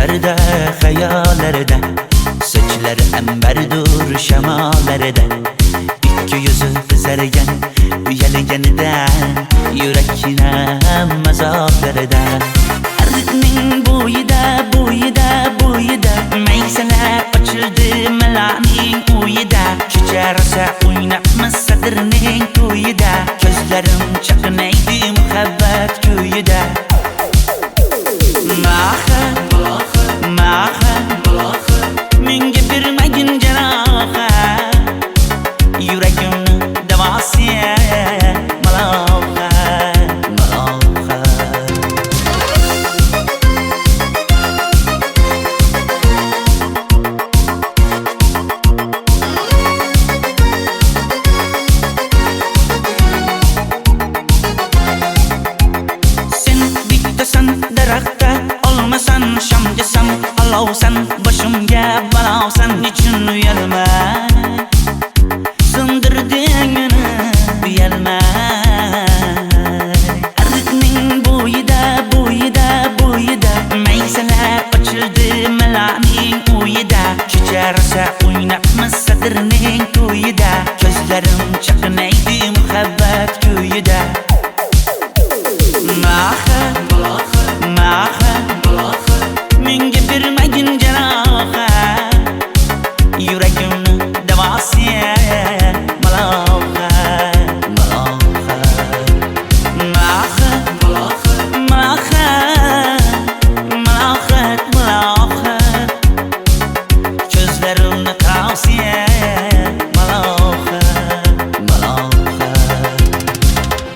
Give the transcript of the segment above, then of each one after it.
Düşlerde, hayallerde, saçları emberdur şemalerde. İki yüzü kızargan, uyalganidan, yurakine mazoblarda. Arıqning bo'yida maysalar ochildi malaning uyida. Kecha rosa o'ynabmiz sadirning to'yida. Ko'zlarim chaqnaydi muhabbat kuyida. Maha menga bermagin jarohat, yuragimni davosi maloha. Sen bittasan daraxtda, olmasan shamgasan, olovsan boshimga balosan. Nechun uyalma, sindirding meni uyalma. Arıqning bo'yida maysalar ochildi malaning uyida. Kecha rosa o'ynabmiz sadirning to'yida. Ko'zlarim chaqnaydi muhabbat kuyida. Maha menga bermagin jarohat, yuragimni davosi maloha. Ko'zlarimni tavsiya maloha.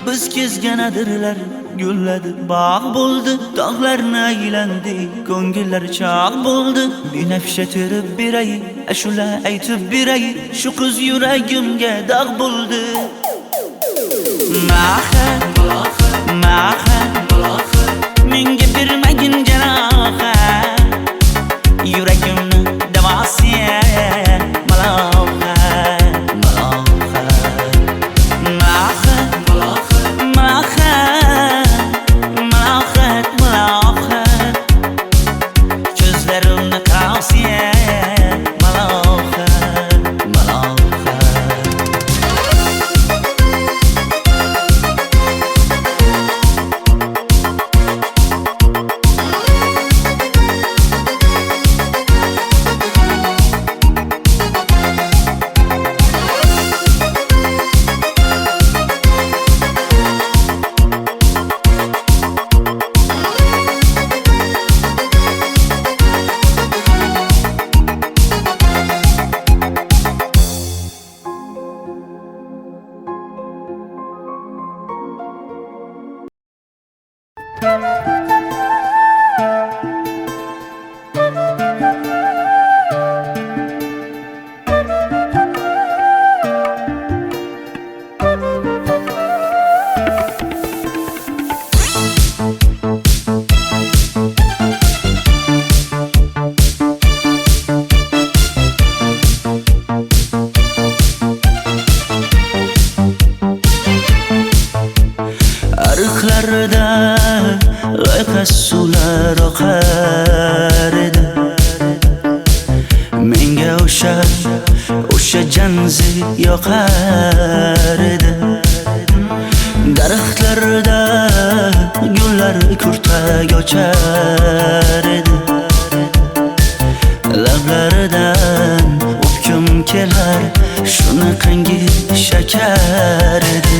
Biz kezganadirlar gulladi, bog' bo'ldi, tog'larni aylandi, ko'ngillar chog' bo'ldi. Binafsha terib beray, ashula aytib beray, shu qiz yuragimga dog' bo'ldi. Maha menga bermagin jarohat, yuragimni davosi maloha. Ko'zlarimni tavsiya maloha. Ariqlarda loyqa suvlar oqar edi. Menga o'sha janzi yoqar edi. Daraxtlarda gullar kurtak ochar edi. Lablaridan o'pkim kelar, shunaqangi shakar edi.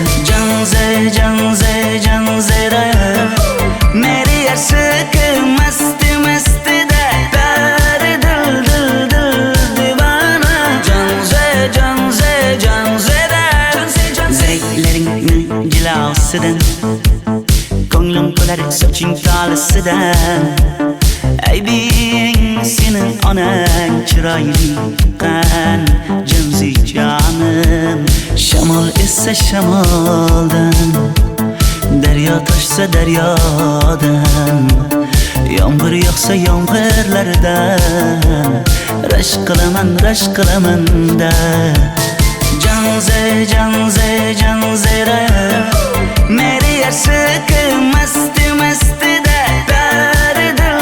Janzera meri yarsiqi masti da dari dil divana. Janzera zeylaringni jilosidan, ko'nglim to'lar soching tolisidan. Aybing sening onang chiroyli qan, janzi jonim. Shamol essa shamoldan, daryo toshsa daryodan, yomg'ir yog'sa yomg'irlardan, rashk qilaman da. Janzera meri yarsiqi masti da dari dil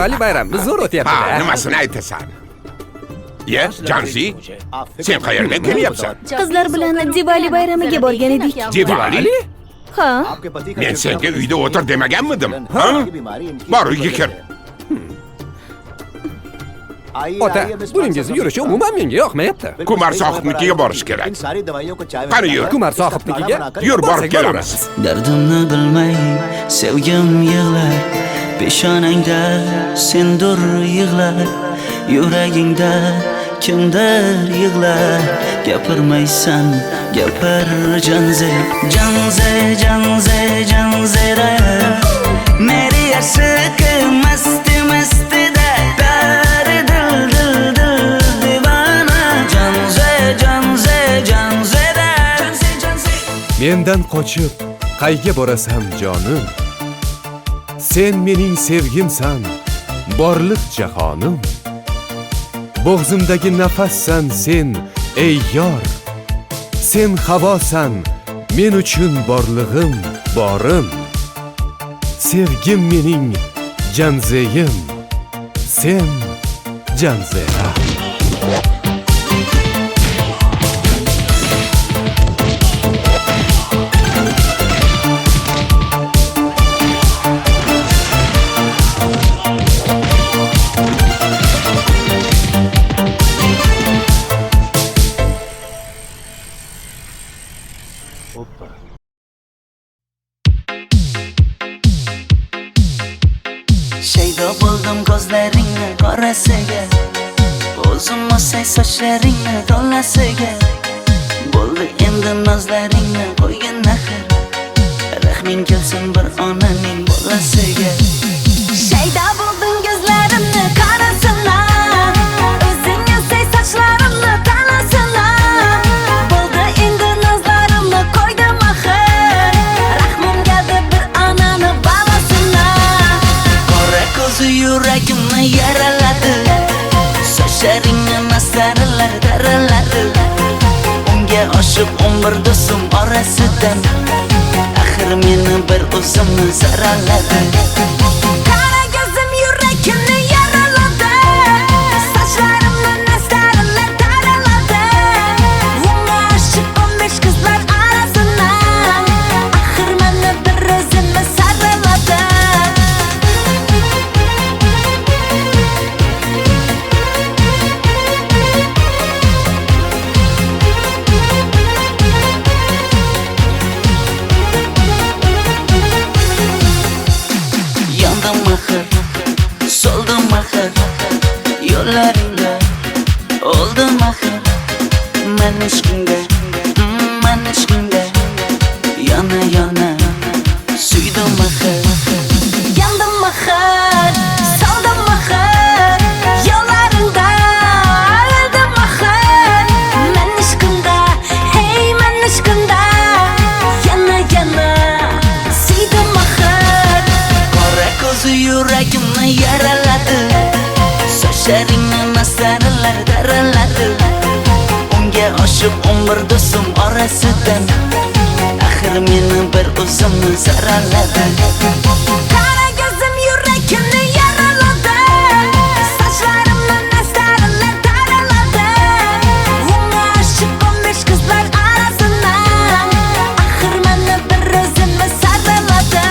Diwali bayramimiz zo'r Ha, o'tyapti-da. nimasini aytasan? Ye, Janzi, sen qayerdan kelyapsan? Qizlar bilan Diwali bayramiga borgan edik. Diwali? Ha, Men senga uyda o'tir demaganmidim? Ha? Bor, uyga kir. Ota, buningizni yurishi umuman menga yoqmayapti. Kumar sohibnikiga borish kerak. Qani yur. Kumar sohibnikiga Yur, borib borsak kelamiz. Dardimni bilmay sevgim yig'lar, peshonangda sendur yig'lar, yuragingda kimdir yig'lar. Gapirmaysan, gapir Janze, Janze, Janze, Janzera. Meri aşık masti masti da dar dil dil dil divana. Janze, Janze, Janzera. Janze, Janze. Mendan qochib qayga borasan jonim? Sen mening sevgimsan, borliq jahonim. Bo'g'zimdagi nafassan sen, ey yor. Sen havosan, men uchun borlig'im, borim. Sevgim mening Janzeyim, sen Janzera. Shaydo bo'ldim ko'zlaringni qorasiga, o'zim o'say sochlaringni to'lasiga. Bo'ldi endi nozlaringni qo'ygan naxir, rahming kelsin bir onaning bolasiga. shayda bo'lding ko'zlarimni qarasana, o'zing yasay sochlarimni tanasana. Bo'ldi endi nazlarimni qo'ydim axir, rahmim keldi bir onani bolasina. Qora ko'zi yuragimni yaraladi, sochlaringni masaralar daraladi. Unga oshiq 11 do'stim orasidan, axir meni bir o'zimni zaraladi. Qara ko'zim yuragimni yaraladi, sochlarimni nastarlar taraladi. Unga oshiq 15 qizlar arasina, axir meni bir o'zimni saraladi. Yandım axir, soldim axir, yo'llaringda oldim axir. Men ishqingda, men ishqingda yana yana suydim axir. Yandım axir, soldim axir, yo'llaringda oldim axir. Men ishqimda, hey men ishqimda yana yana suydim axir. Qora ko'zi yuragimni yaraladi, sochlaringni masaralar daraladi. Unga oshiq 11 do'stim orasidan, axir meni bir o'zimni zaraladi. Qara ko'zim yuragimni yaraladi, sochlarimni nastarlar taraladi. Unga oshiq 15 qizlar arasina, axir meni bir o'zimni saraladi.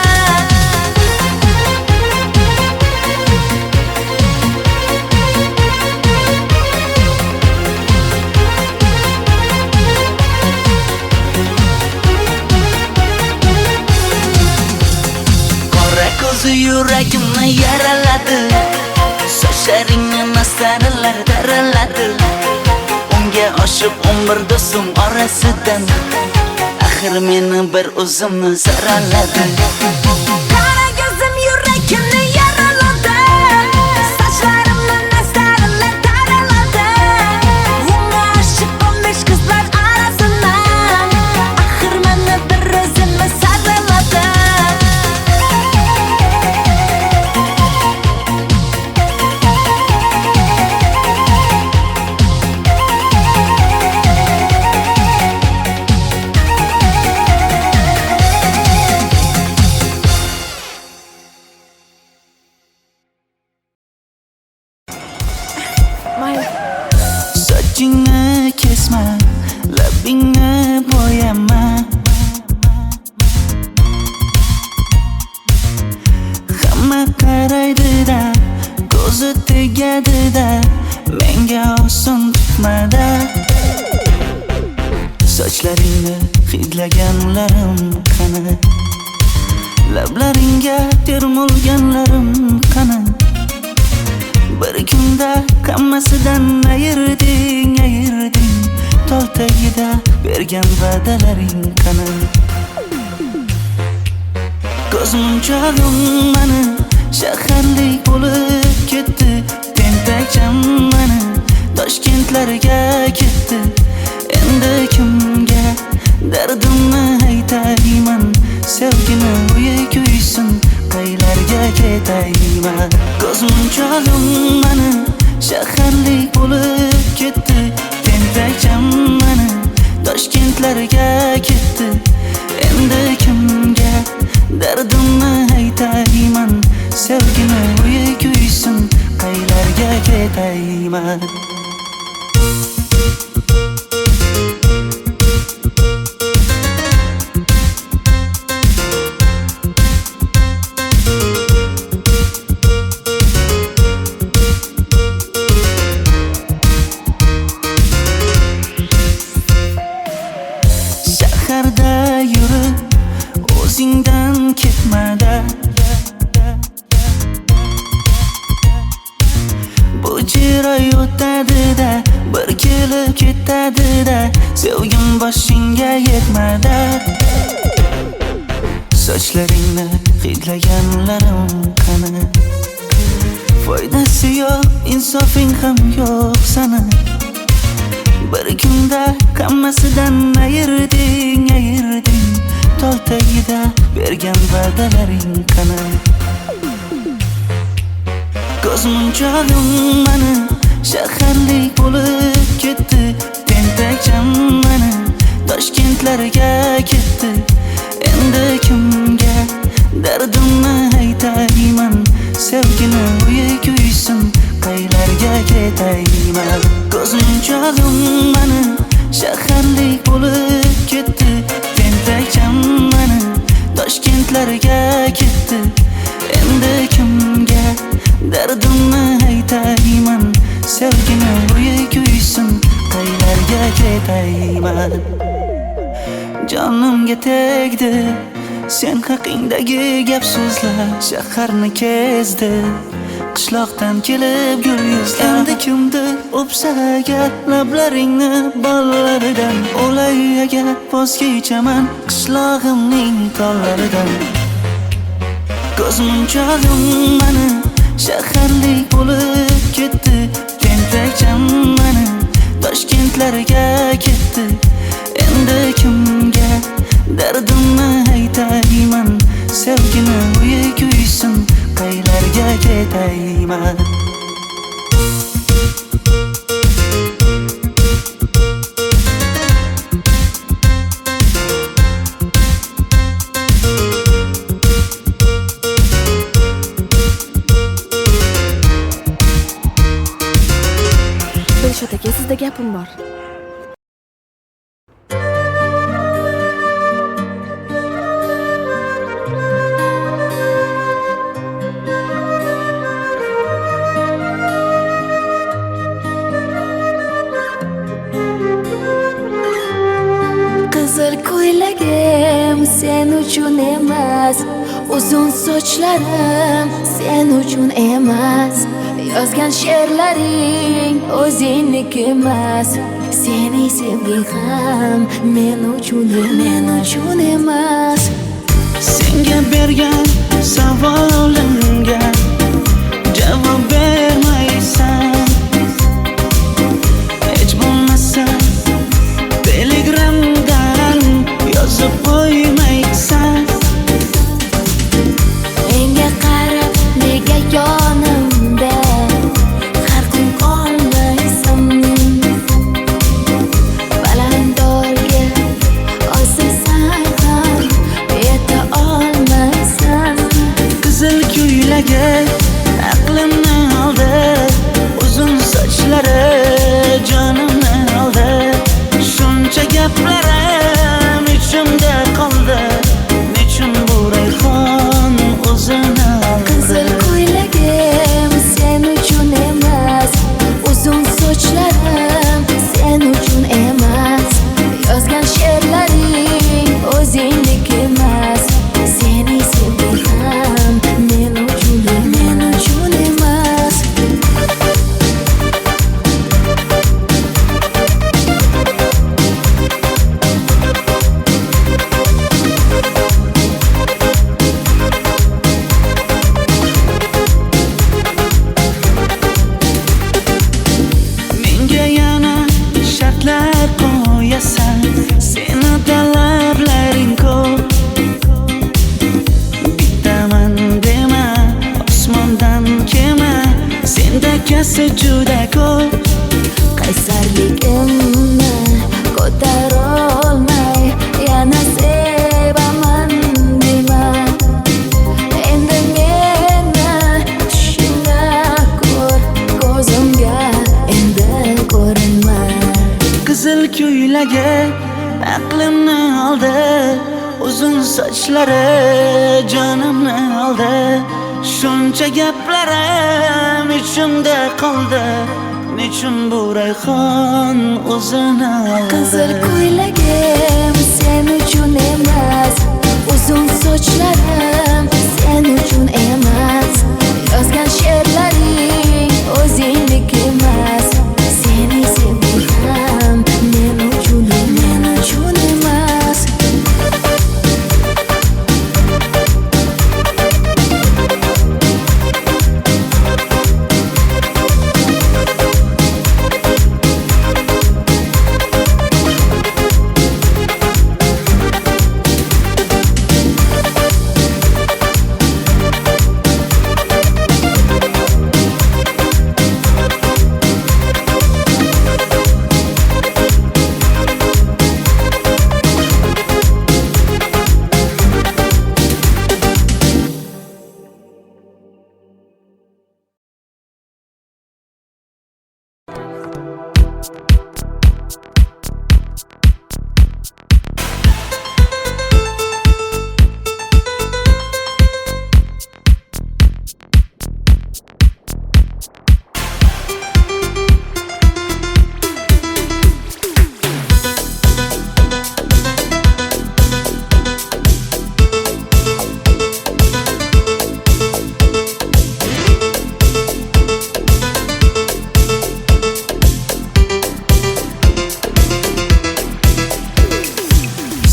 Qora ko'zi yuragimni yaraladi, sochlaringni masaralar daraladi. Unga oshiq 11 do'stim orasidan, axir meni bir o'zimni zaraladi. Qara ko'zim yuragimni yaraladi, sochlarimni nastarlar taraladi. Unga oshiq 15 qizlar arasina, axir meni bir o'zimni saraladi. sochlaringni hidlaganlarim qani, lablaringga termulganlarim qani. Bir kunda hammasidan ayırding, tol tagida bergan va'dalaring qani. Ko'zmunchog'im mani shaharlik bo'lib ketdi, tentakcham mani Toshkentlarga ketdi. Endi kimga dardimni aytayman, sevgini uyi kuysin, qaylarga ketayman. Ko'zmunchog'im mani shaharlik bo'lib ketdi, tentakcham mani Toshkentlarga ketdi. Endi kimga dardimni aytayman, sevgini uyi kuysin, qaylarga ketayman. Shaharda yurib o'zingdan ketmada, bu jiroy o'tadi-da, bir kelib ketadi-da, sevgim boshingga yetmada. Sochlaringni hidlaganlarim qani, foydasi yo'q, insofing ham yo'q sana. Bir kunda hammasidan ayırding, tol tagida bergan va'dalaring qani. Ko'zmunchog'im mani shaharlik bo'lib ketdi, tentakcham mani Toshkentlarga ketdi. Endi kimga dardimni aytayman, sevgini uyi kuysin, qaylarga ketayman. Ko'zmunchog'im mani shaharlik bo'lib ketdi, tentakcham mani Toshkentlarga ketdi. Endi kimga dardimni aytayman, sevgini uyi kuysin, qaylarga ketayman. Jonimga tegdi sen haqingdagi gap so'zlar, shaharni kezdi qishloqdan kelib gul yuzlar. Endi kimdir o'psa agar lablaringni bollaridan, o'lay agar voz kechaman qishlog'imning tollaridan. Ko'zmunchog'im mani shaharlik bo'lib ketdi, tentakcham mani Toshkentlarga ketdi. Endi kimga dardimni aytayman, sevgini uyi kuysin, qaylarga ketayman. Dilshod aka, sizda gapim bor. Qizil ko'ylagim sen uchun emas, uzun sochlarim sen uchun emas, yozgan she'rlaring o'zingniki emas, sening sevging ham men uchun emas. Senga bergan savolimga javob bermaysan, hech bo'lmasa telegramdan yozib qo'ymaysan. Menga qarab nega yonimda har kun qolmaysan, balandorga osilsang ham yeta olmaysan. Qizil ko'ylagi aqlimni oldi, esa juda ko'p. qaysarligimni ko'tarolmay yana sevaman dema. Endi meni tushingda ko'r, ko'zimga endi ko'rinma. Qizil ko'ylagi aqlimni oldi, uzun sochlari jonimni oldi. Shuncha gaplarim ichimda qoldi, nechun bu rayhon o'zini oldi. Qizil ko'ylagim sen uchun emas, uzun sochlarim sen uchun emas. Yozgan she'rlaring o'zingdek emas. Seni sevdim men uchun emas.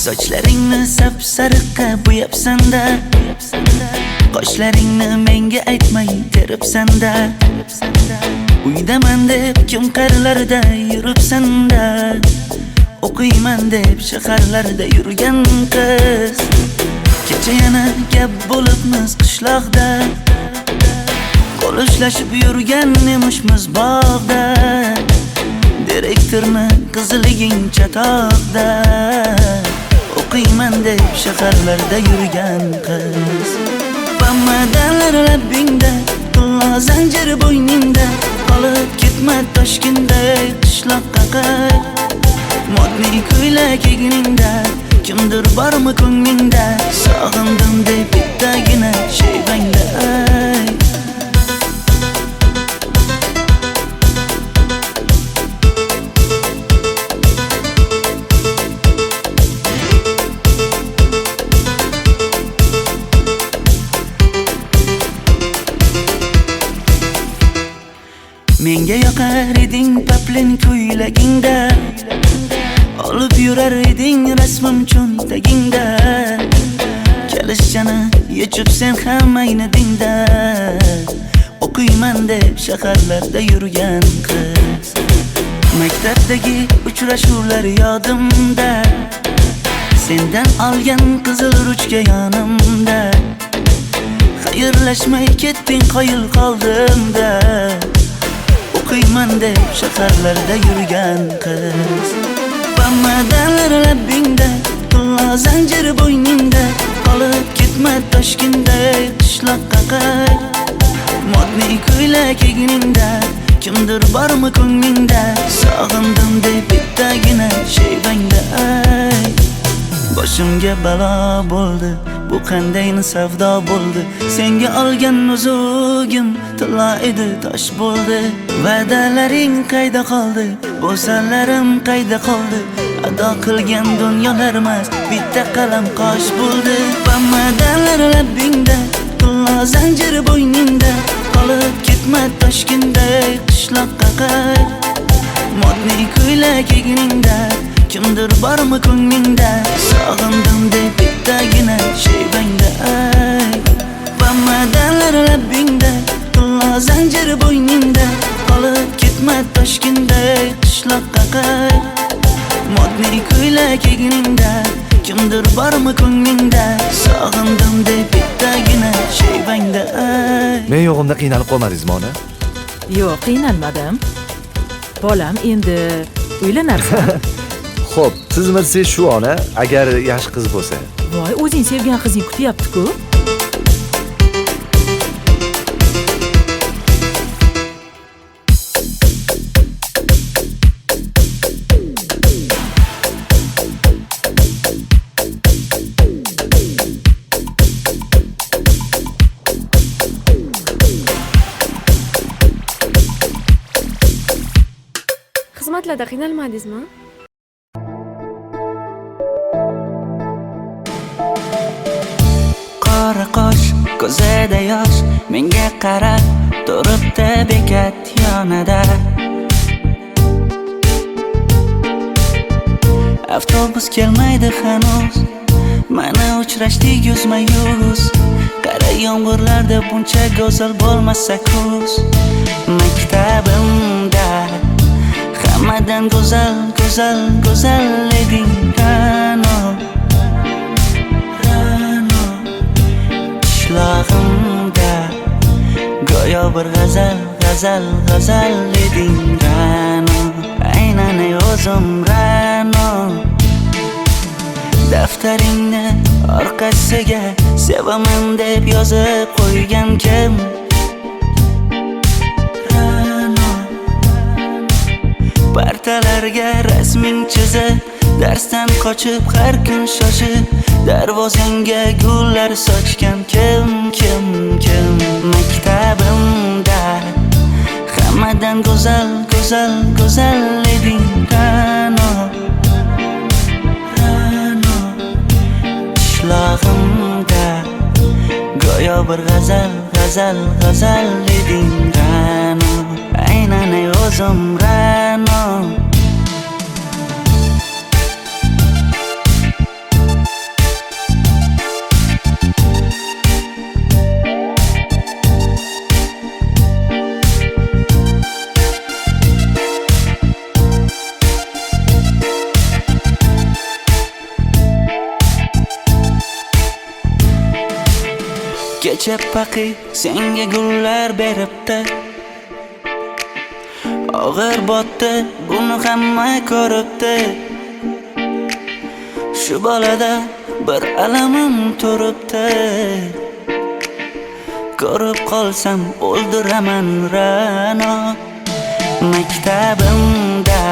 Sochlaringni sap-sariqqa bo'yabsan-da, qoshlaringni menga aytmay teribsan-da. Uydaman deb kim qarlarda yuribsan-da, o'qiyman deb shaharlarda yurgan qiz. Kecha yana gap bo'libmiz qishloqda, qo'l ushlashib yurgan emishmiz bog'da. Direktorni qiziliging chatoqda, o'qiyman deb shaharlarda yurgan qiz. Bamadanlar labbingda, tilla zanjir bo'yningda, qolib ketma Toshkentda qishloqqa qayt. Modniy ko'ylak egningda, kimdir bormi ko'nglingda, sog'indim deb bittagina shevangda ayt. Menga yoqar eding paplin ko'ylagingda, olib yurar eding rasmim cho'ntagingda. Kalishchani yechib sen ham aynadingda, o'qiyman deb shaharlarda yurgan qiz. Maktabdagi uchrashuvlar yodimda, sendan olgan qizil ruchka yonimda. Xayrlashmay ketding qoyil qoldimda, o'qiyman deb shaharlarda yurgan qiz. Bamadanlar labbingda, tilla zanjir bo'yningda, qolib ketma Toshkentda qishloqqa qayt. Modniy ko'ylak egningda, kimdir bormi ko'nglingda, sog'indim deb bittagina shevangda ayt. Boshimga balo bo'ldi, bu qanday savdo bo'ldi. Senga olgan nuzugim tilla edi, tosh bo'ldi. Va'dalaring qayda qoldi, bo'salarim qayda qoldi. Ado qilgan dunyolar emas, bitta qalam qosh bo'ldi. Bamadanlar labbingda, tilla zanjir bo'yningda, qolib ketma Toshkentda qishloqqa qayt. Modniy ko'ylak egningda, kimdir bormi ko'nglingda, sog'indim deb bittagina shevangda ayt. Bamadanlar labbingda, tilla zanjir bo'yningda, qolib ketma Toshkentda qishloqqa qayt. Modniy ko'ylak egningda, kimdir bormi ko'nglingda, sog'indim deb bittagina shevangda ayt. Men yo'g'imda qiynalib qolmadingizmi ona? Yo'q, qiynalmadim. Bolam, endi uylanarsan. Xo'p, siz shu ona agar yaxshi qiz bo'lsa. Voy, o'zing sevgan qizing kutyapti-ku. Xizmatlarda qiynalmadingizmi? Qora qosh, ko'zida yosh, menga qarab turibdi bekat yonida. Avtobus kelmaydi hanuz, mana uchrashdik yuzma-yuz. Qara yomg'irlarda buncha go'zal bo'lmasa kuz. Maktabimda hammadan go'zal, go'zal, go'zal eding Ra'no. Qishlog'imda go'yo bir g'azal, g'azal, g'azal eding Ra'no. Aynan o'zim Ra'no. Daftaringni orqasiga sevaman deb yozib qo'ygan kim? Partalarga rasming chizib, darsdan qochib har kun shoshib, darvozangga gullar sochgan kim? Maktabimda hammadan go'zal, go'zal, go'zal eding Ra'no. Qishlog'imda go'yo bir g'azal, g'azal, g'azal eding Ra'no. Aynan o'zim Ra'no. Kecha paqi senga gullar beribdi, og'ir botdi, buni hamma ko'ribdi. Shu bolada bir alamim turibdi, ko'rib qolsam o'ldiraman Ra'no. Maktabimda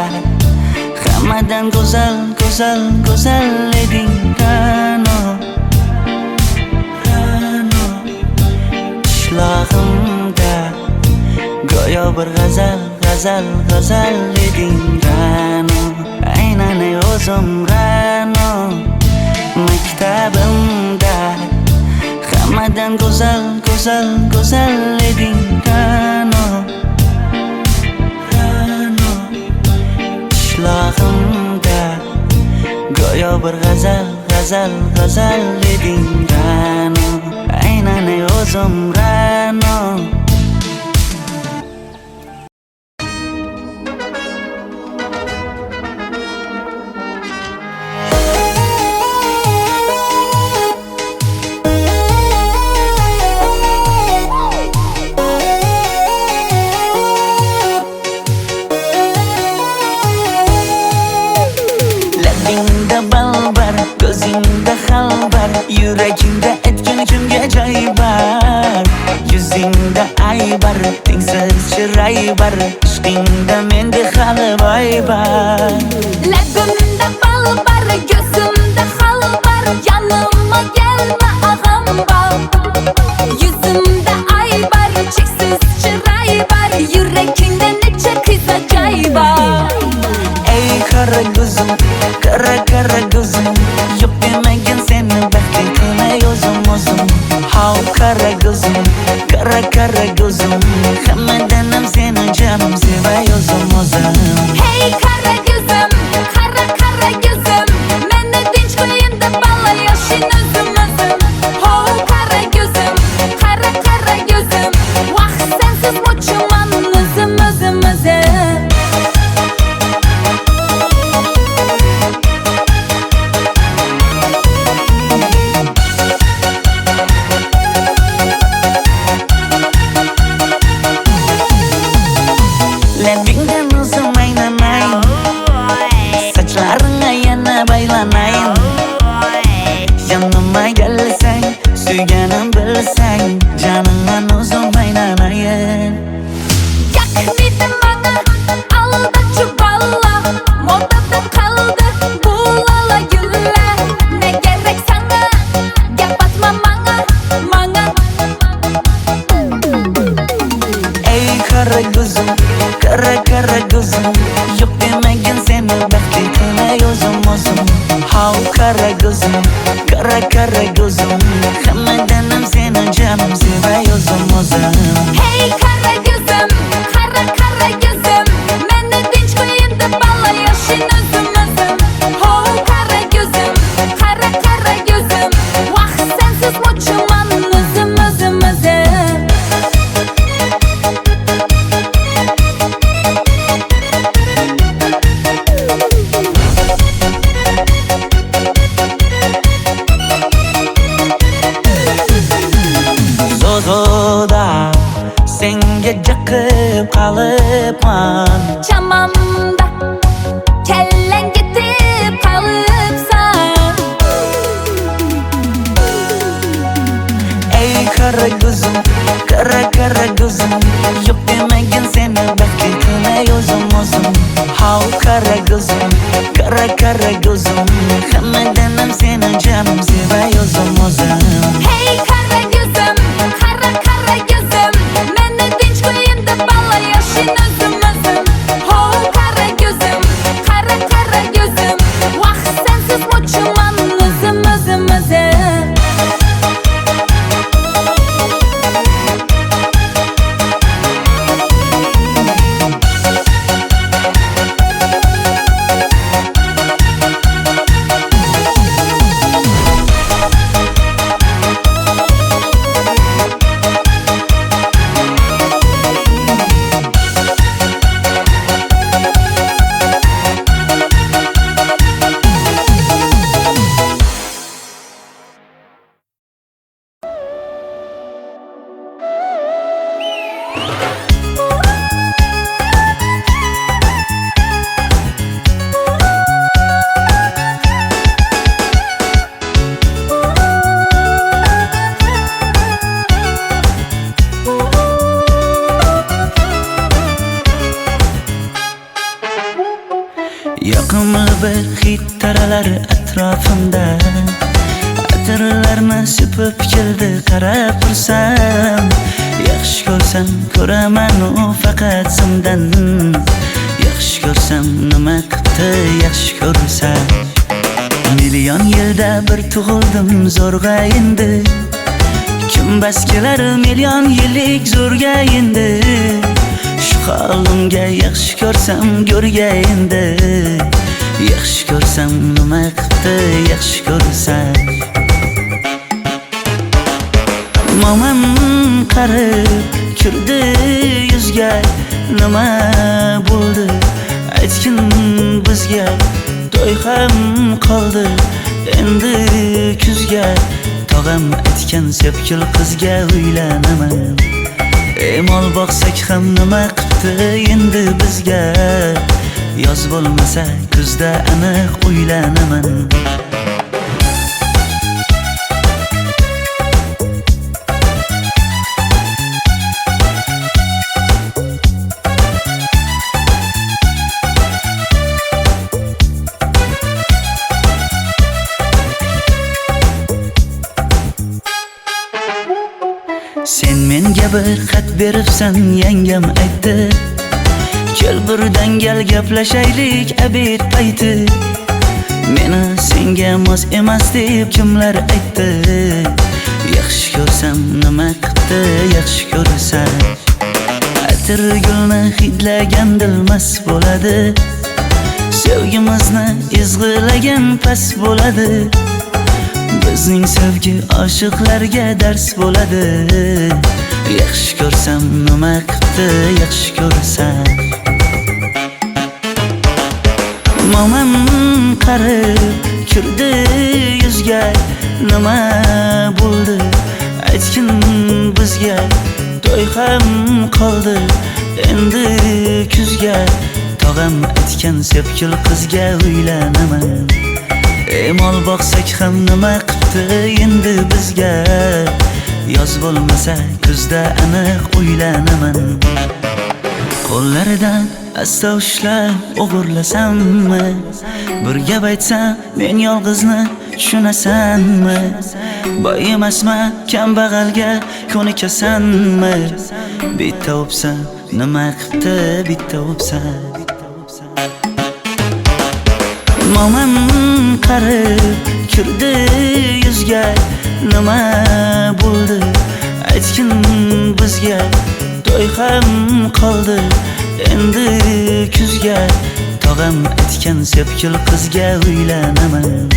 hammadan go'zal, go'zal, go'zal eding Ra'no. Qishlog'imda go'yo bir g'azal, g'azal, g'azal eding Ra'no. Aynan o'zim Ra'no. Maktabimda hammadan go'zal, go'zal, go'zal eding Ra'no. Qishlog'imda go'yo bir g'azal, g'azal, g'azal eding Ra'no. Aynan o'zim Ra'no. Labingda balbar, ko'zingda xalbar, yuragingda etgan kimga joy bar. Yuzingda aybar, tengsiz chiray bar, ishqingda menda hali boy bar. Labimda balbar, ko'zimda xalbar, yanıma gelme ağam bal. Yuzimda aybar, cheksiz chiray bar, yuragingda necha qiza joy bar. Ey qara ko'zim, qara qara ko'zim, yo'q demagan seni baxtli qilmay o'zim. Hav qara ko'zim, qara qara ko'zim, hammadan ham seni jonim sevay o'zim. Hey qara ko'zim, qara qara ko'zim, meni tinch qo'yinda balla yoshin o'zim. Hav qara ko'zim, qara qara ko'zim, vaqt sensiz mo'chuman o'zim. Kara kara gözüm Hammadan ham seni canım sevay o'zim Hey kara gözüm, kara kara gözüm Meni tinch qo'yin deb balla yashin o'zim Ho kara gözüm, kara kara gözüm Vaqt sensiz mo'chiman o'zim Zozoda senga jiqib qolibman Chamamda kellang ketib qolibsan Ey kara gözüm, kara gözüm Yok demagin seni baxtli qilay o'zim How kara gözüm, kara gözüm Hammadan ham seni canım sevay o'zim Hey kara gözüm, kara kara gözüm Meni tinch qo'yin deb balla yashin o'zim Ho kara gözüm, kara kara gözüm Vaqt sensiz mo'chiman o'zim Yoqimli bir hid taralar atrofimda Atirlarni sepib keldi qarab tursam Yaxshi ko'rsam ko'raman u faqat simdan Yaxshi ko'rsam nima qildi yaxshi ko'rsam Million yilda bir tug'ildim zo'rg'a endi Kim bas kelar million yillik zo'rga endi Shu holimga yaxshi ko'rsam go'rga endi Yaxshi ko'rsam nima qildi yaxshi ko'rsam Momam qarib kirdi yuzga Nima bo'ldi aytgin bizga To'y ham qoldi endi kuzga Tog'am aytgan sepkil qizga uylanaman Mol boqsak ham nima qildi endi bizga Yoz bo'lmasa kuzda aniq uylanaman Sen menga bir xat beribsan yangam aytdi Kel birdan gal gaplashaylik abid payti Meni senga mos emas deb kimlar aytdi Yaxshi ko'rsam nima qildi yaxshi ko'rsam Atir gulni hidlagan dilmas bo'ladi Sevgimizni izg'ilagan pas bo'ladi Bizning sevgi oshiqlarga dars bo'ladi Yaxshi ko'rsam nima qildi yaxshi ko'rsam Momam qarib kirdi yuzga Nima bo'ldi aytgin bizga To'y ham qoldi endi kuzga Tog'am aytgan sepkil qizga uylanaman Mol boqsak ham nima qildi endi bizga Yoz bo'lmasa kuzda aniq uylanaman Qo'llaridan asta ushlab o'g'irlasammi Bir gap aytsam men yolg'izni tushunasanmi Boy emasman kambag'alga ko'nikasanmi Bitta o'psam nima qildi bitta o'psam Moman qarib kirdi yuzga, nima bo'ldi aytgin bizga. To'y ham qoldi endi kuzga, tog'am aytgan sepkil qizga uylanaman.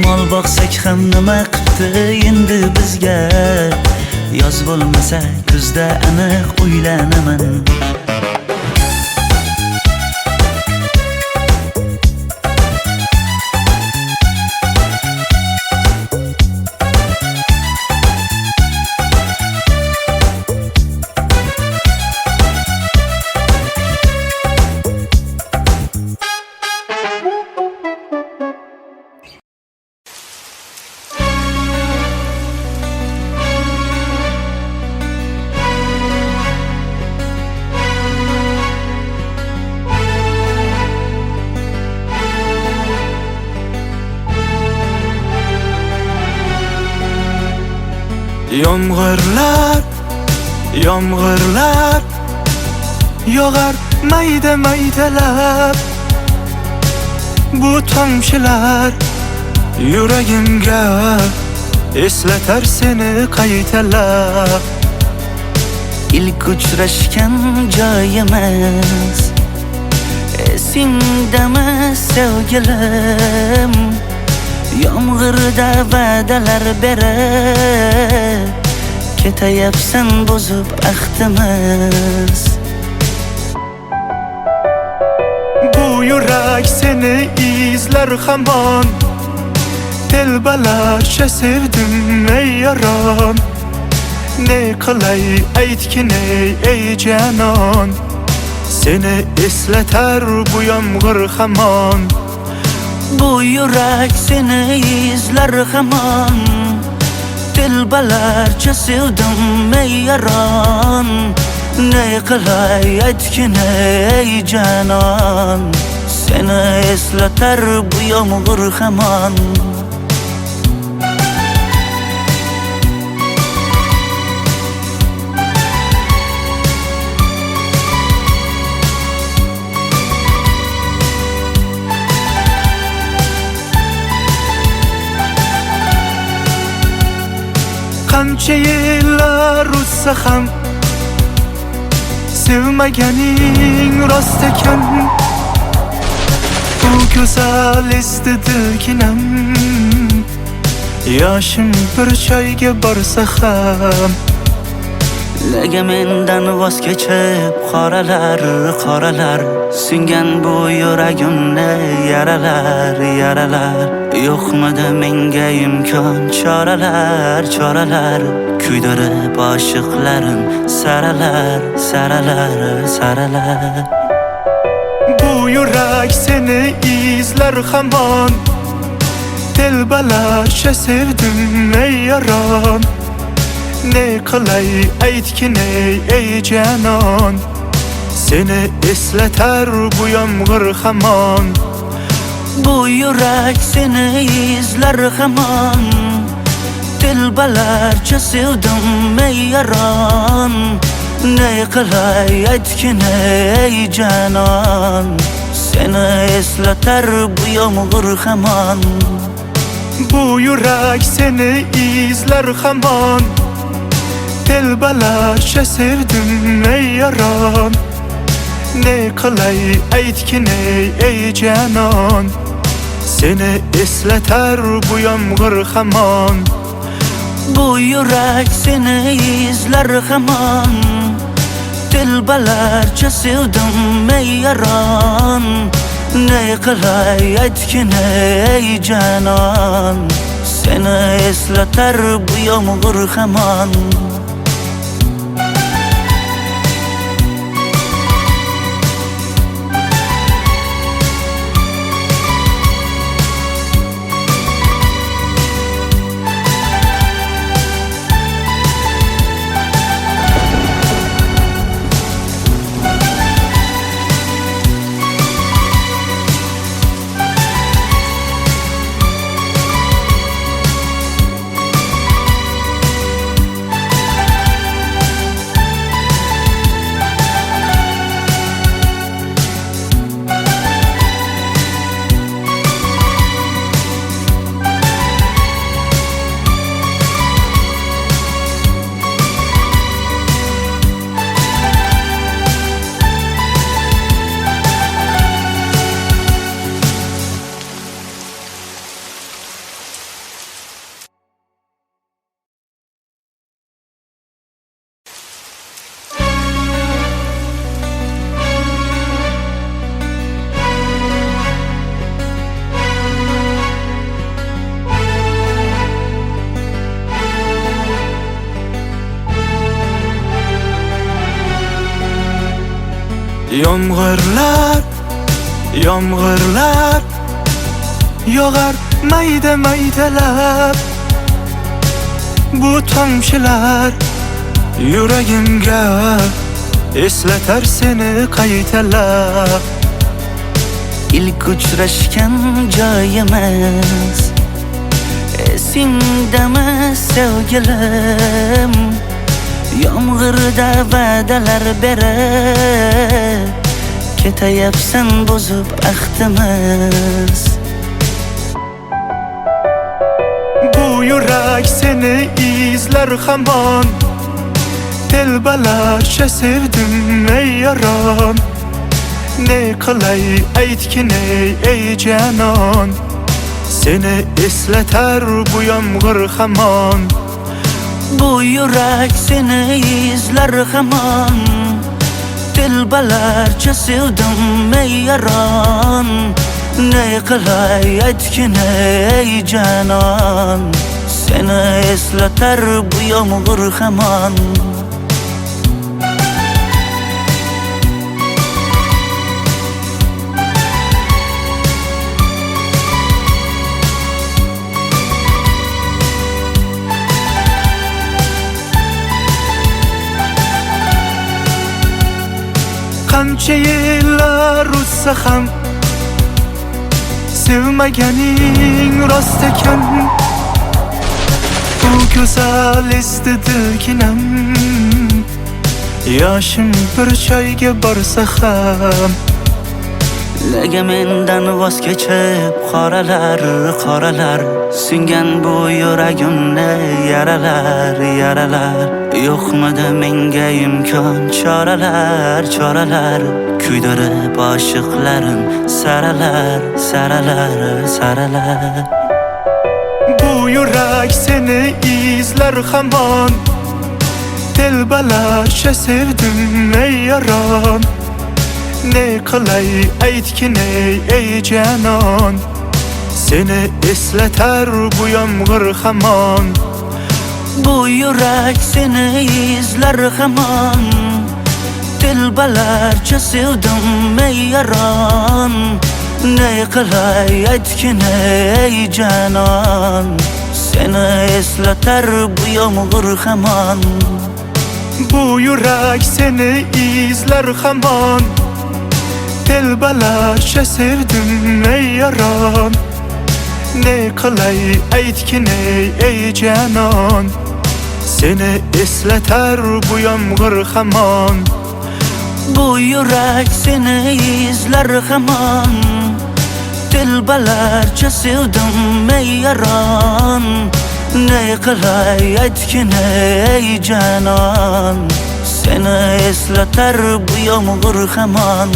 Mol boqsak ham nima qipti endi bizga, yoz bo'lmasa kuzda aniq uylanaman. Yomg'irlar, yomg'irlar yog'ar mayda maydalab. Bu tomchilar yuragimga eslatar seni qaytalab. İlk uchrashgan joyimiz esingdami sevgilim? Yomg'irda va'dalar berib ketayapsan bozib ahdimiz. Bu yurak seni izler hamon, telbalarcha sevdim ey yaron. Ne qilay aytgin ey canon, seni eslatar bu yomg'ir hamon. Bu yurak seni izler hamon, telbalarcha sevdim ey yaron. Ne qilay aytgin ey canon, seni eslatar bu yomg'ir hamon. Qancha yillar o'tsa ham sevmaganing rost ekan. Bu go'zal esdi dilginam, yoshim bir joyga borsa ham. Nega mendan voz kechib qoralar, qoralar singan bu yuragimni yaralar, yaralar. Yo'qmidi menga imkon choralar, choralar kuydirib oshiqlarim saralar, saralar, saralar. Bu yurak seni izler hamon, telbalarcha sevdim ey yaron. Ne qilay aytgin ey canon, seni eslatar bu yomg'ir hamon. Bu yurak seni izler hamon, telbalarcha sevdim ey yaron. Ne qilay aytgin ey canon, seni eslatar bu yomg'ir hamon. Bu yurak seni izler hamon, telbalarcha sevdim ey yaron. Ne qilay aytgin ey canon, seni eslatar bu yomg'ir hamon. Bu yurak seni izler hamon, telbalarcha sevdim ey yaron. Ne qilay aytgin ey canon, seni eslatar bu yomg'ir hamon. Yomg'irlar, yomg'irlar yog'ar mayda maydalab. Bu tomchilar yuragimga eslatar seni qaytalab. İlk uçraşgan joyimiz esingdami sevgilim? Yomg'irda va'dalar berib ketayapsan buzib ahdimiz. Bu yurak seni izler hamon. Telbalarcha sevdim ey yaron. Ne qilay aytgin ey canon. Seni eslatar bu yomg'ir hamon. Bu yurak seni izler hamon. Telbalarcha sevdim ey yaron. Ne qilay aytgin ey canon. Seni eslatar bu yomg'ir hamon. Qancha yillar o'tsa ham sevmaganing rost ekan. Bu go'zal esdi dilginam. Yoshim bir joyga borsa ham Nega mendan voz kechib qoralar, qoralar singan bu yuragimni yaralar, yaralar. Yo'qmidi menga imkon choralar, choralar kuydirib oshiqlarim saralar, saralar, saralar. Bu yurak seni izler hamon. Telbalarcha sevdim ey yaron. Ne qilay aytgin ey canon. Seni eslatar bu yomg'ir hamon. Bu yurak seni izler hamon. Telbalarcha sevdim ey yaron. Ne qilay aytgin ey canon. Seni eslatar bu yomg'ir hamon. Bu yurak seni izler hamon. Telbalarcha sevdim ey yaron. Ne qilay aytgin ey canon. Seni eslatar bu yomg'ir hamon. Bu yurak seni izler hamon. Telbalarcha sevdim ey yaron. Ne qilay aytgin ey canon. Seni eslatar bu yomg'ir hamon.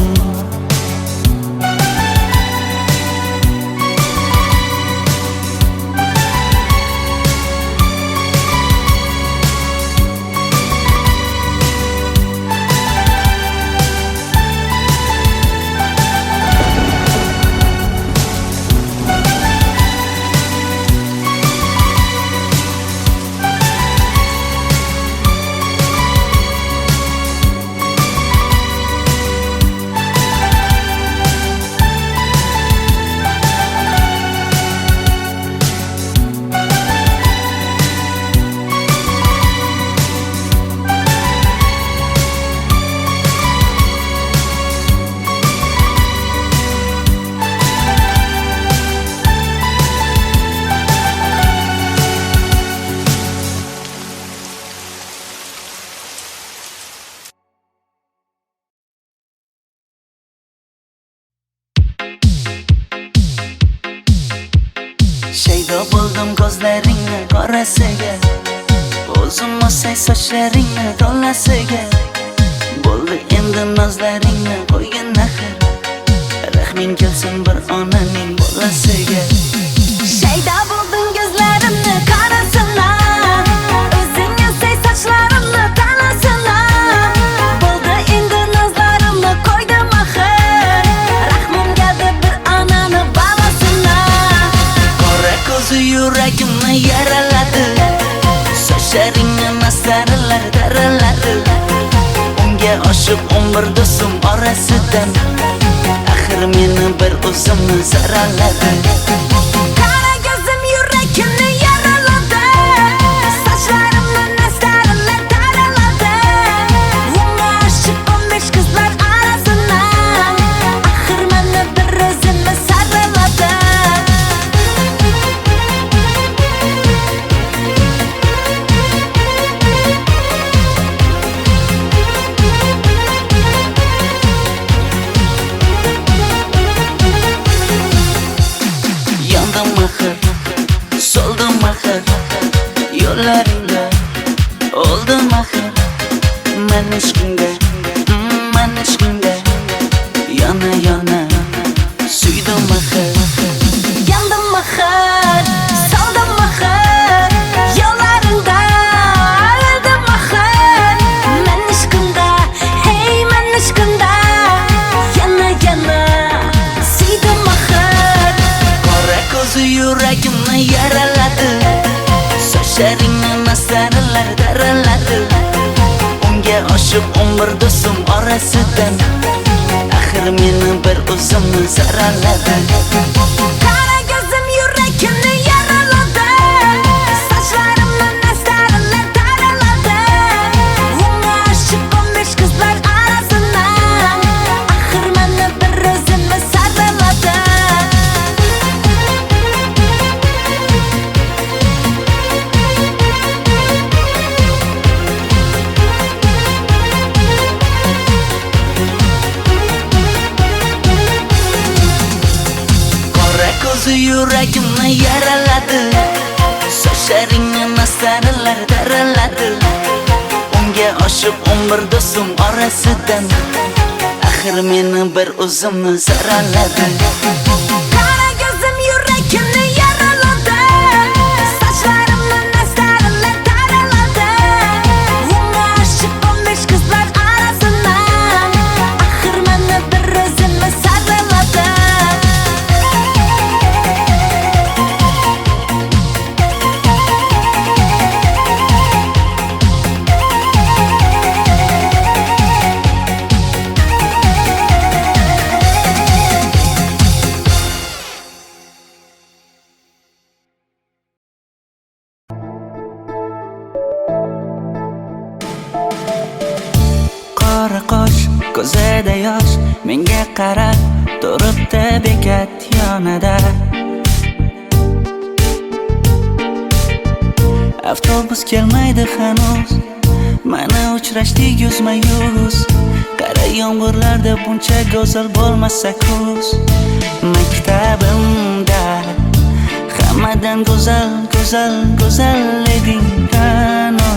Shaydo bo'ldim ko'zlaringni qorasiga. O'zim osay sochlaringni to'lasiga. Bo'ldi endi nozlaringni qo'ygin axir. Rahming kelsin bir onaning bolasiga. Shaydo bo'ldim ko'zlarimni qarasınlar. O'zing osay sochlarimni to'lasilar. Bo'ldi endi nozlarimni qo'ydim axir. Rahmim keldi bir onani bolasilar. Qora ko'zi yuragimni yaraladi. Sochlaringni masaralar daraladi. Unga Unga oshib 11 do'stim orasidan axir meni bir o'zimni zararladi. Qara ko'zim yurakimni yaraladi, sochlarimni nastarillar taraladi. Unga oshib 15 qizlar arasidan axir meni bir o'zimni saraladi. Yandım axir, soldim axir, yo'llaringda oldim axir. Men ishqingda, yana suydim axir. Yandım axir, soldim axir, yo'llaringda oldim axir. Men ishqingda, hey men ishqingda, yana suydim axir. Qora ko'zi yuragimni yaraladi, sochlaringni masaralar daraladi. Unga oshib 11 do'stim orasidan axir meni bir o'zimni zararladi. Qara ko'zim yurakimni yaraladi, sochlarimni nastarillar taraladi. Unga oshib 15 qizlar arasidan axir meni bir o'zimni saraladi. Qora ko'zi yuragimni yaraladi, sochlaringni masaralar daraladi. Unga oshib 11 do'stim orasidan axir meni bir o'zimni zararladi. Qara ko'zim yurakimni yaraladi, sochlarimni nastarillar taraladi. Unga oshib 15 qizlar arasidan axir meni bir o'zimni saraladi. Qora qosh, ko'zida yosh, menga qarab turibdi bekat yonida. Avtobus kelmaydi hanuz, mana uchrashdik yuzma-yuz. Qara yomg'irlarda buncha go'zal bo'lmasa kuz. Maktabimda hammadan go'zal eding Ra'no.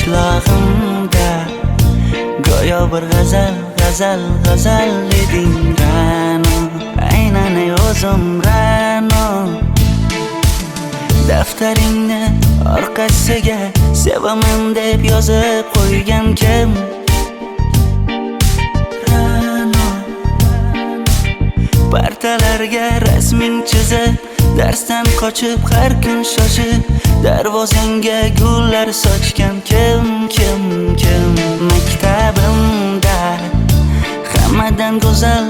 Qishlog'imda go'yo bir g'azal eding Ra'no. Aynan o'zim Ra'no. Daftaringni orqasiga sevaman deb yozib qo'ygan kim? Ra'no. Partalarga rasming chizib, darsdan qochib har kun shoshib, darvozangga gullar sochgan kim? Maktabimda hammadan go'zal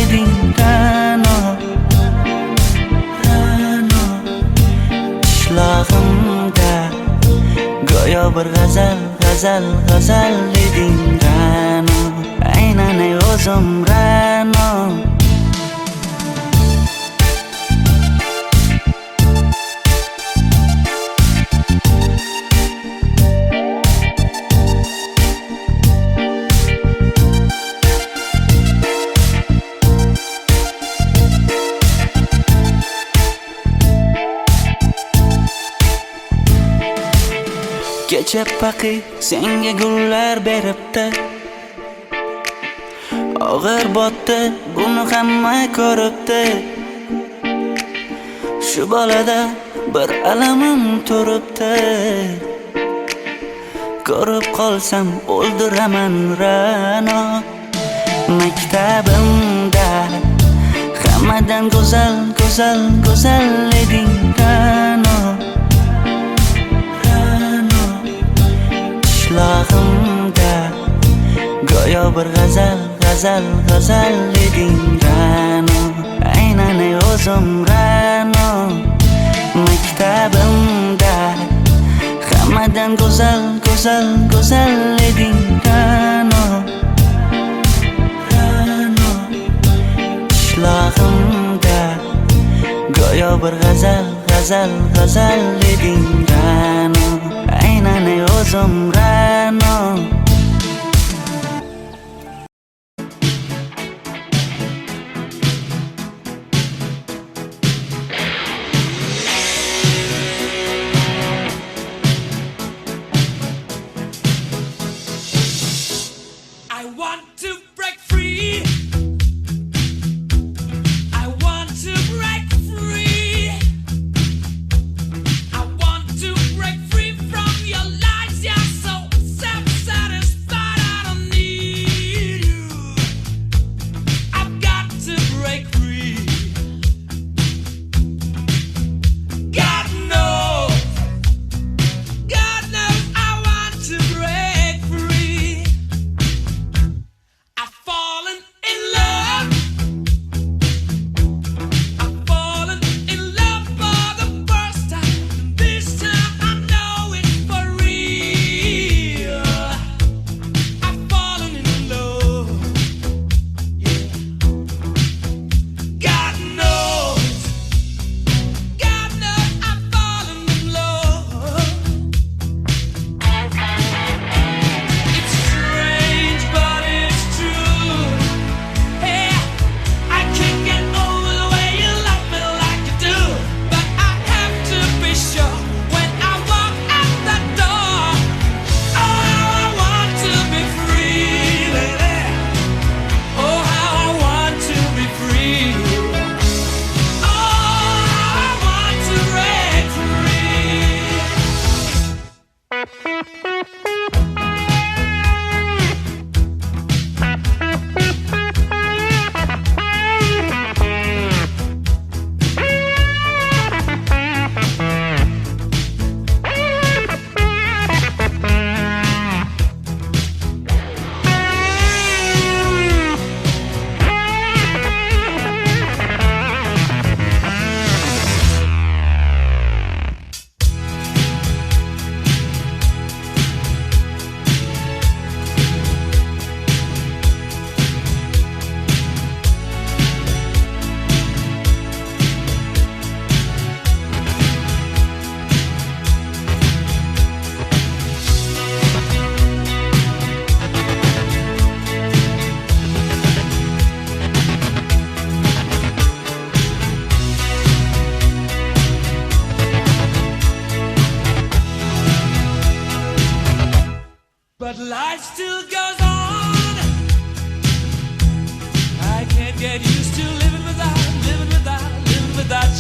eding Ra'no. Qishlog'imda go'yo bir g'azal eding Ra'no. Aynan o'zim Ra'no. Kecha paqi senga gullar beribdi, og'ir botdi buni hamma ko'ribdi. Shu bolada bir alamim turibdi, ko'rib qolsam o'ldiraman Ra'no. Maktabimda hammadan go'zal eding Ra'no. qishlog'imda go'yo bir g'azal eding Ra'no, aynan o'zim Ra'no. Maktabimda hammadan go'zal eding Ra'no. Qishlog'imda go'yo bir g'azal eding Ra'no, aynan o'zim Ra'no. I want to break free. I want to break free. I want to break free from your lies. You're so self-satisfied. I don't need you. I've got to break free. God knows I want to break free. I've fallen in love. I've fallen in love for the first time. This time I know it's for real. I've fallen in love. Yeah. God knows I've fallen in love. It's strange, but it's true. Hey, I can't get over the way you love me like you do. But I have to be sure when I walk out that door. Oh, how I want to be free, lady. Oh, how I want to be free. Oh, how I want to break free. But life still goes on. I can't get used to living without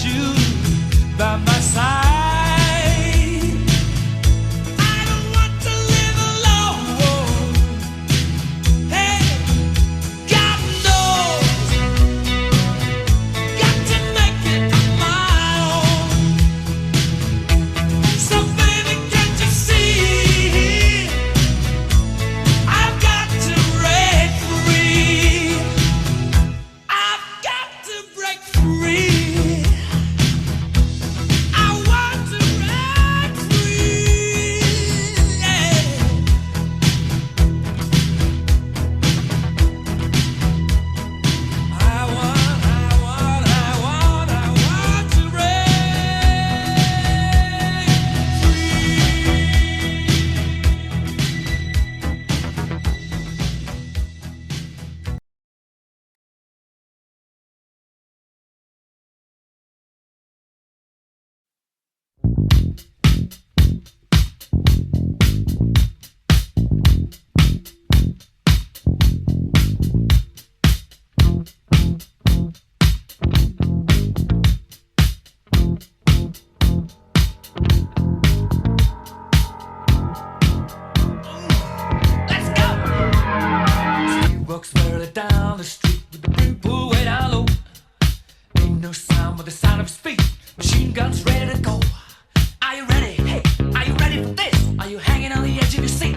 you by my side. I don't want to live alone. Hey, God knows, got to make it on my own. So baby, can't you see? I've got to break free. I've got to break free. I want to break free. Yeah. I want to break free. Let's go. He walks merrily down the street with the brim pulled way down low. Ain't no sound but the sound of his feet. Machine guns ready to go. Are you ready? Hey, are you ready for this? Are you hanging on the edge of your seat?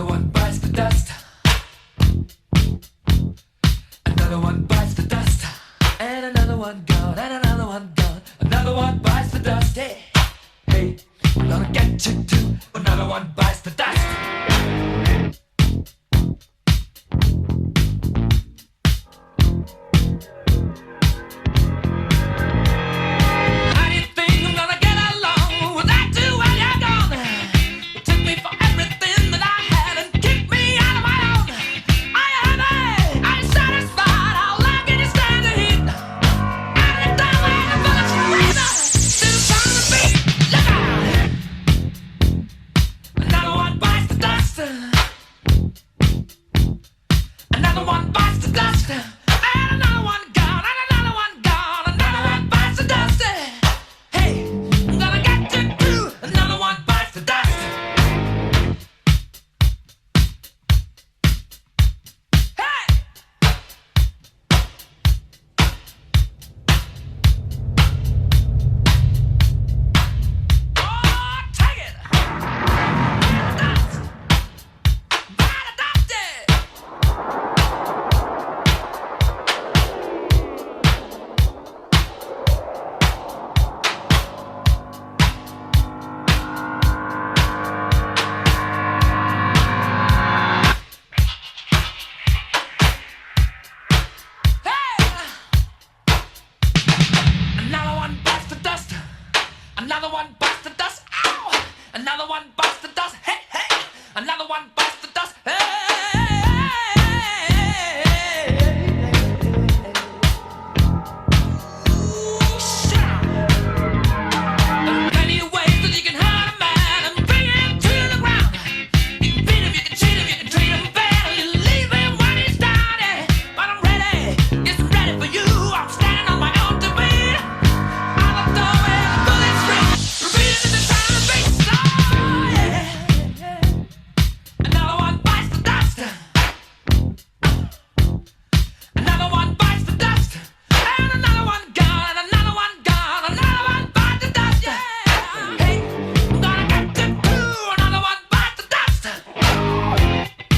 Another one bites the dust. Another one bites the dust. And another one gone, and another one gone. Another one bites the dust. Hey, hey, I'm gonna get you too. Another one bites the dust. How do you think I'm gonna get along without you when you're gone? You took me for everything that I had and kicked me out of my own. Are you happy? Are you satisfied? How long can you stand the heat? Out of the door where the bullets breathe. Still trying to beat. Look out! Another one bites the dust. Another one bites the dust. And another one gone. And another one gone. Another one bites the dust. Hey, I'm gonna get you too. Another one bites the dust. Hey! Oh, take it! Dust! Bite the dust! Hey! Another one bites the dust. Another one bites the dust. Ow! Another one bites the dust. Hey, hey! Another one bites the dust. Hey! Ooh, shit! There are plenty of ways that you can hurt a man and bring him to the ground. You can beat him, you can cheat him, you can treat him bad, or you leave him when he's down. But I'm ready, yes, I'm ready for you. I'm standing on my own to beat. Out the door where the bullets ring, repeating the sound of bass. Oh, yeah. Another one bites the dust. Another one bites the dust. And another one gone. And another one gone. Another one bites the dust. Yeah. Hey, I'm gonna get you too. Another one bites the dust.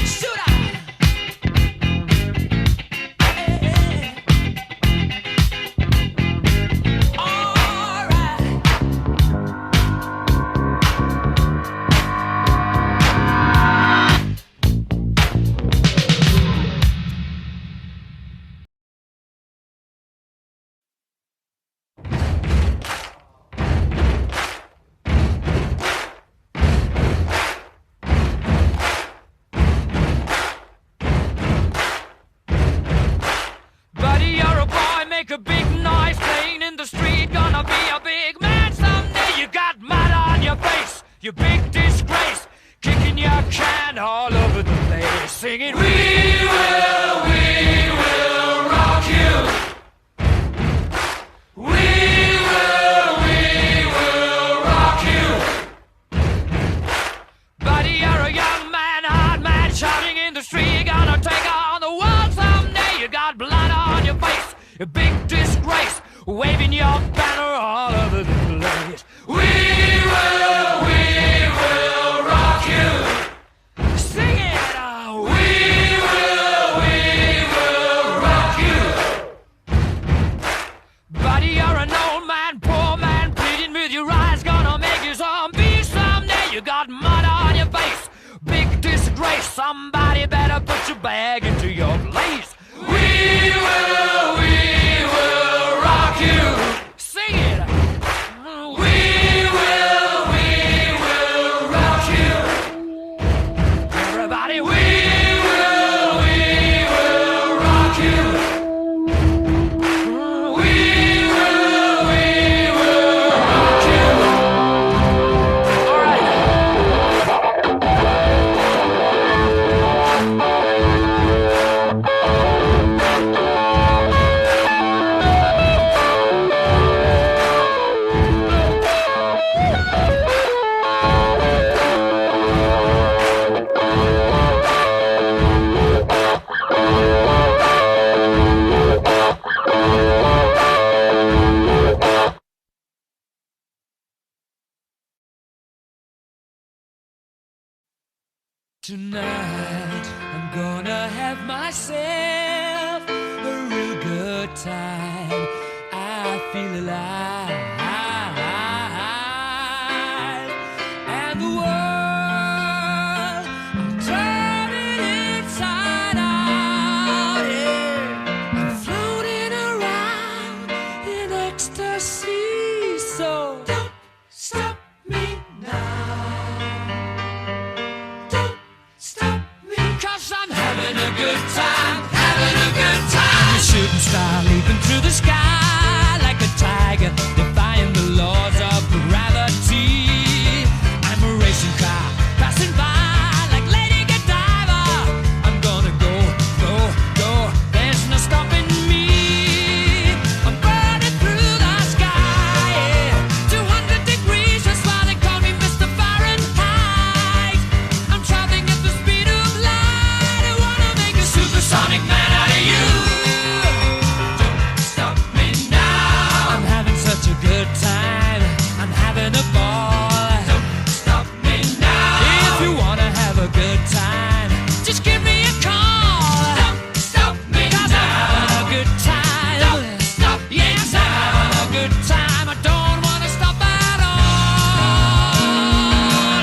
Shoot out. All right. Buddy, you're a boy, make a big noise playing in the street. Gonna be a big man someday. You got mud on your face, you big disgrace. Kicking your can all over the place. Singing, we will rock you. We will rock you. Buddy, you're a young man, hard man, shouting in the street. You're gonna take on the world someday. You got blood on your face, a big disgrace, waving your banner all over the place. We will rock you. Sing it. We will rock you. Buddy, you're an old man, poor man, pleading with your eyes, gonna make you zombie someday. You got mud on your face, big disgrace. Somebody better put your bag into your place. We will rock you. Sing it. We will rock you. Everybody, we will rock you. We will rock you. All right. Tonight I'm gonna have myself a real good time. I feel alive, and the world I'm turning inside out. Yeah, I'm floating around in ecstasy. So don't stop me now. Stop me, 'cause I'm having a good time, having a good time. I'm a shooting star leaping through the sky like a tiger, defying the laws of gravity. I'm a racing car passing by like Lady Godiva. I'm gonna go, go, go. There's no stopping me. I'm burning through the sky, yeah. 200 degrees, that's why they call me Mr. Fahrenheit. I'm traveling at the speed of light. I wanna make a supersonic man out of you. Don't stop me now. I'm having such a good time. I'm having a ball. Don't stop me now. If you wanna have a good time, just give me a call. Don't stop me now. 'Cause I'm having a good time. Don't stop me now. Yes, I'm having a good time. I don't wanna stop at all.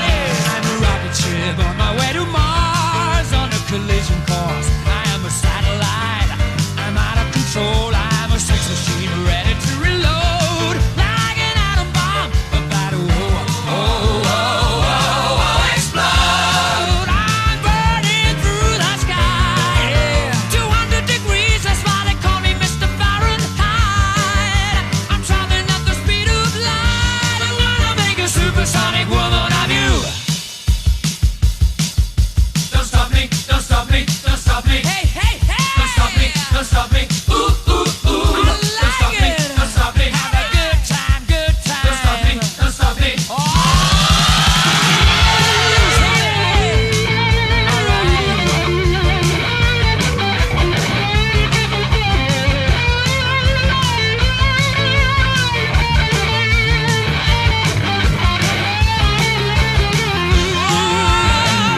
Yeah. I'm a rocket ship on my way to Mars on a collision course. I am a satellite. I'm out of control. I'm a sex machine ready to reload like an atom bomb about to explode. I'm burning through the sky, yeah. 200 degrees, that's why they call me Mr. Fahrenheit. I'm traveling at the speed of light. I'm gonna make a supersonic woman of you. Don't stop me, don't stop me, don't stop me. Hey, hey, hey! Don't stop me, don't stop me. Ooh, ooh, ooh. Don't stop me, don't stop me. Have a good time, good time. Don't stop me, don't stop me. Oh!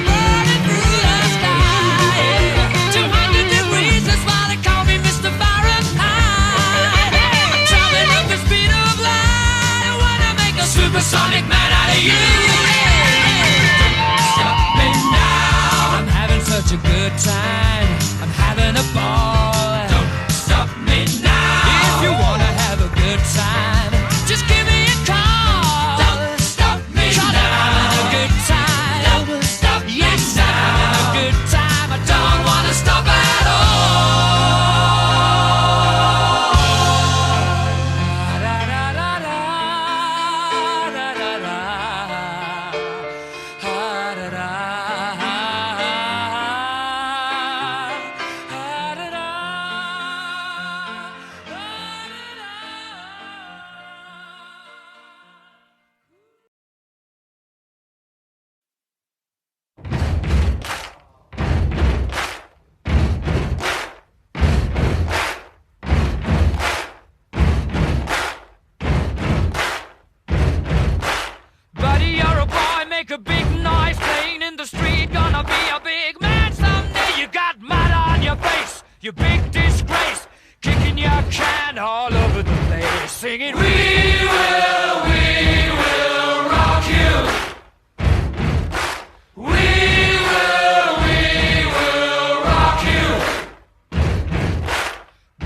Burning through the sky, 200 degrees, that's why they call me Mr. Fahrenheit. I'm traveling at the speed of light. I wanna make a supersonic man out of you. Stop me now. I'm having such a good time. I'm having a ball. Don't stop me now. If you wanna have a good time, just give me a call. Don't stop me now. I'm having a good time. Don't stop me now. Yes, I'm having a good time. I don't wanna stop at Buddy, you're a boy, make a big noise playing in the street. Gonna be a big man someday. You got mud on your face, you big disgrace. Kicking your can all over the place. Singing, we will rock you. We will rock you.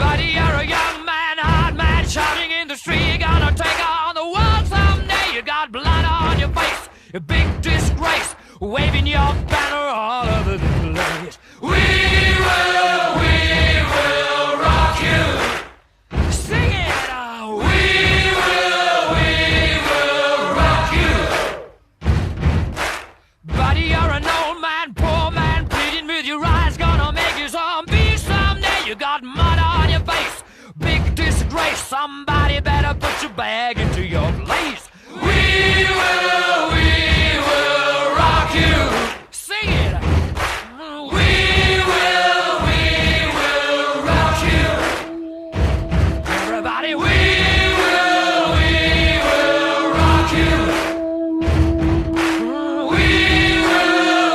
Buddy, you're a young man, hard man, shouting in the street. You're gonna take on the world someday. You got blood on your face, a big disgrace, waving your banner all over the place. We will rock you. Sing it, we will rock you. Buddy, you're an old man, poor man, pleading with your eyes, gonna make you zombie someday. You got mud on your face, big disgrace. Somebody better put your bag into your place. We will rock you. Sing it. We will rock you. Everybody, we will rock you. We will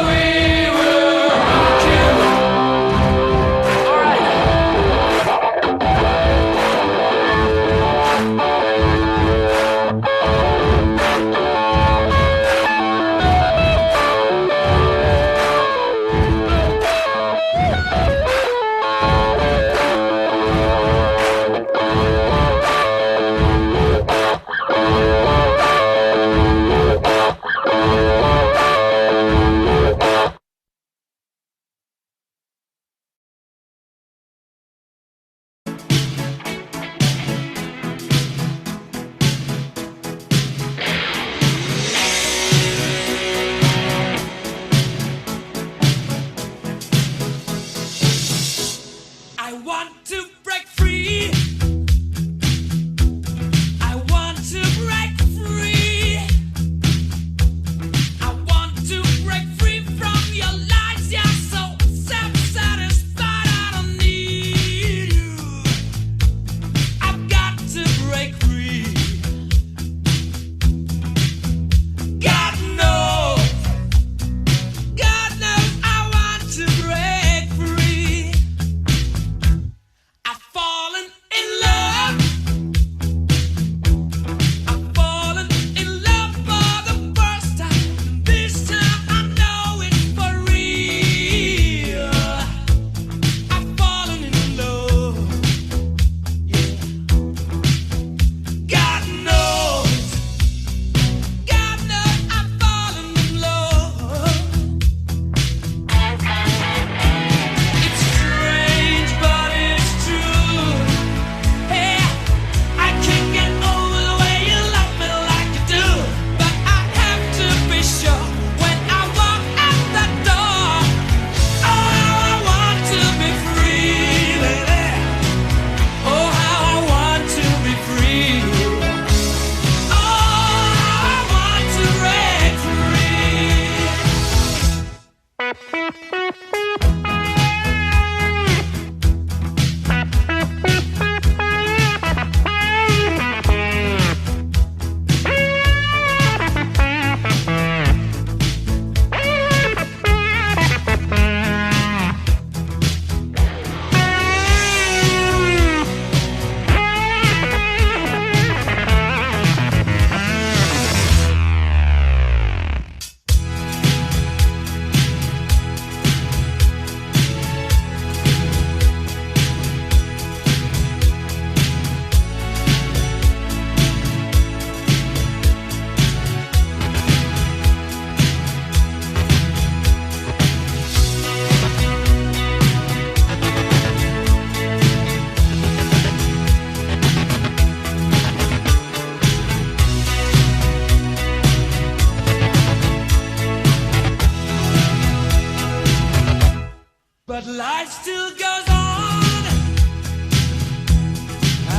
but life still goes on.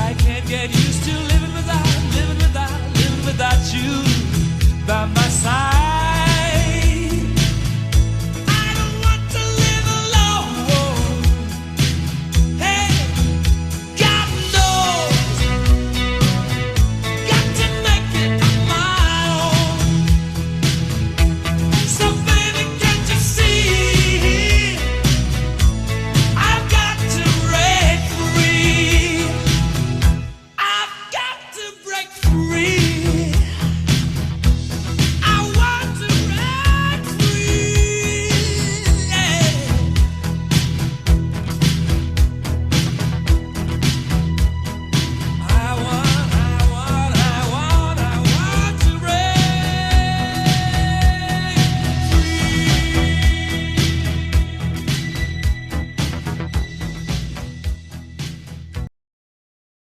I can't get used to living without you by my side.